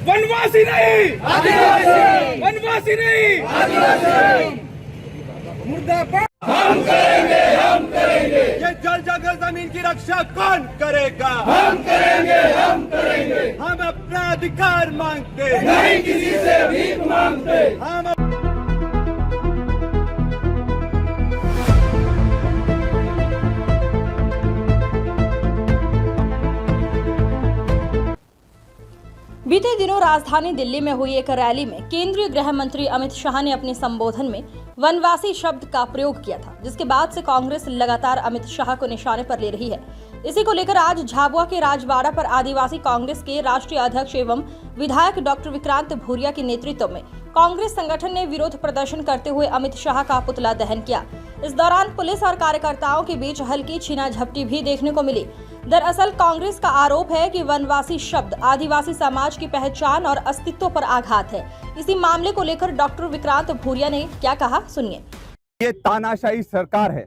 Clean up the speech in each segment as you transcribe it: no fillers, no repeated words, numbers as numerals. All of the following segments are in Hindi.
वनवासी नहीं आदिवासी, वनवासी नहीं आदिवासी। मुर्दाबाद। हम करेंगे, हम करेंगे। ये जल जंगल जमीन की रक्षा कौन करेगा? हम करेंगे, हम करेंगे। हम अपना अधिकार मांगते नहीं, किसी से भीख मांगते। हम बीते दिनों राजधानी दिल्ली में हुई एक रैली में केंद्रीय गृह मंत्री अमित शाह ने अपने संबोधन में वनवासी शब्द का प्रयोग किया था, जिसके बाद से कांग्रेस लगातार अमित शाह को निशाने पर ले रही है। इसी को लेकर आज झाबुआ के राजवाड़ा पर आदिवासी कांग्रेस के राष्ट्रीय अध्यक्ष एवं विधायक डॉक्टर विक्रांत भूरिया के नेतृत्व में कांग्रेस संगठन ने विरोध प्रदर्शन करते हुए अमित शाह का पुतला दहन किया। इस दौरान पुलिस और कार्यकर्ताओं के बीच हल्की छीना झपटी भी देखने को मिली। दरअसल कांग्रेस का आरोप है कि वनवासी शब्द आदिवासी समाज की पहचान और अस्तित्व पर आघात है। इसी मामले को लेकर डॉक्टर विक्रांत भूरिया ने क्या कहा, सुनिए। ये तानाशाही सरकार है।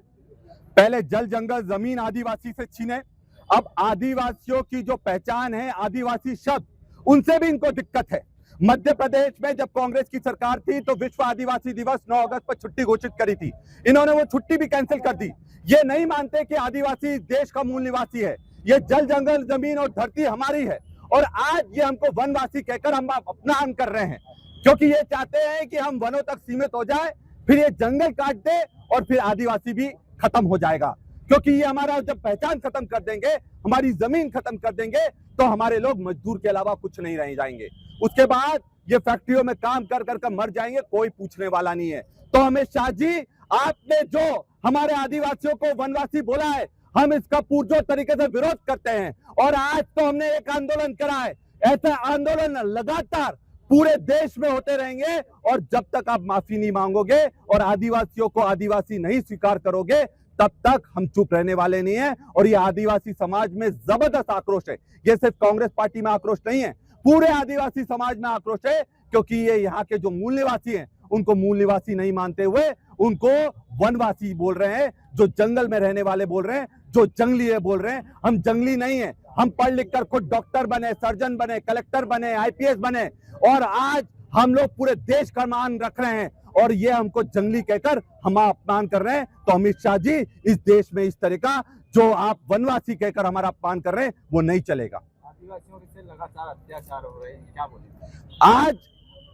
पहले जल जंगल जमीन आदिवासी से छीने, अब आदिवासियों की जो पहचान है, आदिवासी शब्द, उनसे भी इनको दिक्कत है। मध्य प्रदेश में जब कांग्रेस की सरकार थी तो विश्व आदिवासी दिवस 9 अगस्त पर छुट्टी घोषित करी थी। इन्होंने वो छुट्टी भी कैंसिल कर दी। ये नहीं मानते कि आदिवासी देश का मूल निवासी है। ये जल जंगल जमीन और धरती हमारी है, और आज ये हमको वनवासी कहकर हम अपमान कर रहे हैं, क्योंकि ये चाहते हैं कि हम वनों तक सीमित हो जाए, फिर ये जंगल काट दे और फिर आदिवासी भी खत्म हो जाएगा। क्योंकि ये हमारा जब पहचान खत्म कर देंगे, हमारी जमीन खत्म कर देंगे, तो हमारे लोग मजदूर के अलावा कुछ नहीं रह जाएंगे। उसके बाद ये फैक्ट्रियों में काम कर कर मर जाएंगे, कोई पूछने वाला नहीं है। तो अमित शाह जी, आपने जो हमारे आदिवासियों को वनवासी बोला है, हम इसका पुरजोर तरीके से विरोध करते हैं। और आज तो हमने एक आंदोलन करा है। ऐसे आंदोलन लगातार पूरे देश में होते रहेंगे, और जब तक आप माफी नहीं मांगोगे और आदिवासियों को आदिवासी नहीं स्वीकार करोगे, तब तक हम चुप रहने वाले नहीं है। और ये आदिवासी समाज में जबरदस्त आक्रोश है। ये सिर्फ कांग्रेस पार्टी में आक्रोश नहीं है, पूरे आदिवासी समाज में आक्रोश है, क्योंकि ये यहाँ के जो मूल निवासी हैं, उनको मूल निवासी नहीं मानते हुए उनको वनवासी बोल रहे हैं। जो जंगल में रहने वाले बोल रहे हैं, जो जंगली है बोल रहे हैं। हम जंगली नहीं है। हम पढ़ लिख कर खुद डॉक्टर बने, सर्जन बने, कलेक्टर बने, आईपीएस बने, और आज हम लोग पूरे देश का मान रख रहे हैं, और ये हमको जंगली कहकर हम अपमान कर रहे हैं। तो अमित शाह जी, इस देश में इस तरह का जो आप वनवासी कहकर हमारा अपमान कर रहे हैं, वो नहीं चलेगा। आदिवासियों से लगातार अत्याचार हो रहे हैं, क्या बोलेंगे? आज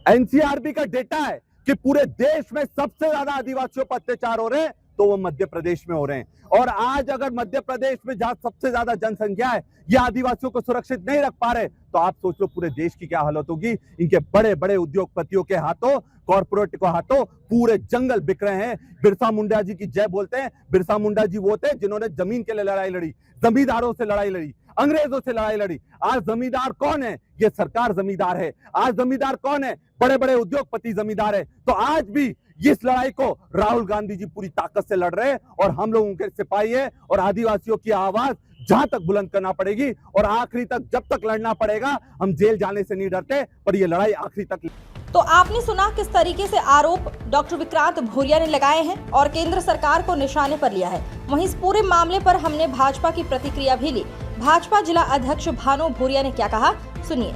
एनसीआरबी का डेटा है कि पूरे देश में सबसे ज्यादा आदिवासियों पर अत्याचार हो रहे हैं, तो वो मध्य प्रदेश में हो रहे हैं। और आज अगर मध्य प्रदेश में जहां सबसे ज्यादा जनसंख्या है, ये आदिवासियों को सुरक्षित नहीं रख पा रहे, तो आप सोच लो पूरे देश की क्या हालत होगी। इनके बड़े बड़े उद्योगपतियों के हाथों, कॉर्पोरेट के हाथों पूरे जंगल बिक रहे हैं। बिरसा मुंडा जी की जय बोलते हैं। बिरसा मुंडा जी वो थे जिन्होंने जमीन के लिए लड़ाई लड़ी, जमींदारों से लड़ाई लड़ी, अंग्रेजों से लड़ाई लड़ी। आज जमींदार कौन है? ये सरकार जमींदार है। आज जमींदार कौन है? बड़े बड़े उद्योगपति जमींदार है। तो आज भी इस लड़ाई को राहुल गांधी जी पूरी ताकत से लड़ रहे हैं, और हम लोगों के सिपाही है। और आदिवासियों की आवाज जहां तक बुलंद करना पड़ेगी, और आखिरी तक जब तक लड़ना पड़ेगा। हम जेल जाने से नहीं डरते, पर ये लड़ाई आखिरी तक। तो आपने सुना किस तरीके से आरोप डॉक्टर विक्रांत भूरिया ने लगाए हैं और केंद्र सरकार को निशाने पर लिया है। वहीं इस पूरे मामले पर हमने भाजपा की प्रतिक्रिया भी ली। भाजपा जिला अध्यक्ष भानु भूरिया ने क्या कहा, सुनिए।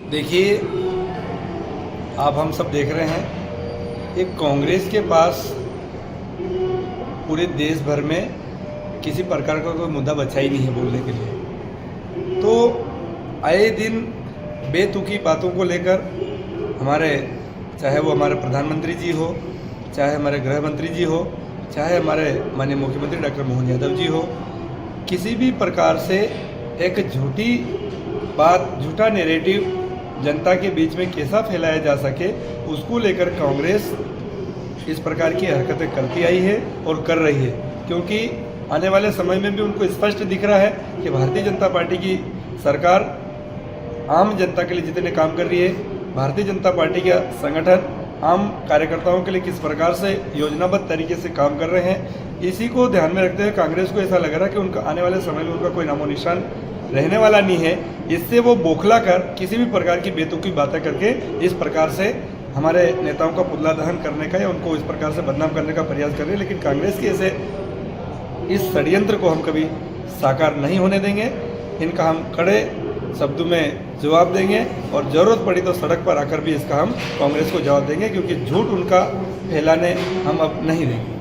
देखिए, आप हम सब देख रहे हैं, एक कांग्रेस के पास पूरे देश भर में किसी प्रकार का कोई मुद्दा बचा ही नहीं है बोलने के लिए। तो आए दिन बेतुकी बातों को लेकर हमारे, चाहे वो हमारे प्रधानमंत्री जी हो, चाहे हमारे गृह मंत्री जी हो, चाहे हमारे माननीय मुख्यमंत्री डॉक्टर मोहन यादव जी हो, किसी भी प्रकार से एक झूठी बात, झूठा नैरेटिव जनता के बीच में कैसा फैलाया जा सके, उसको लेकर कांग्रेस इस प्रकार की हरकतें करती आई है और कर रही है। क्योंकि आने वाले समय में भी उनको स्पष्ट दिख रहा है कि भारतीय जनता पार्टी की सरकार आम जनता के लिए जितने काम कर रही है, भारतीय जनता पार्टी का संगठन आम कार्यकर्ताओं के लिए किस प्रकार से योजनाबद्ध तरीके से काम कर रहे हैं, इसी को ध्यान में रखते हुए कांग्रेस को ऐसा लग रहा है कि उनका आने वाले समय में उनका कोई नामो निशान रहने वाला नहीं है। इससे वो बौखला कर किसी भी प्रकार की बेतुकी बातें करके इस प्रकार से हमारे नेताओं का पुतला दहन करने का या उनको इस प्रकार से बदनाम करने का प्रयास कर रहे हैं। लेकिन कांग्रेस के ऐसे इस षड्यंत्र को हम कभी साकार नहीं होने देंगे। इनका हम कड़े शब्दों में जवाब देंगे और ज़रूरत पड़ी तो सड़क पर आकर भी इसका हम कांग्रेस को जवाब देंगे, क्योंकि झूठ उनका फैलाने हम अब नहीं देंगे।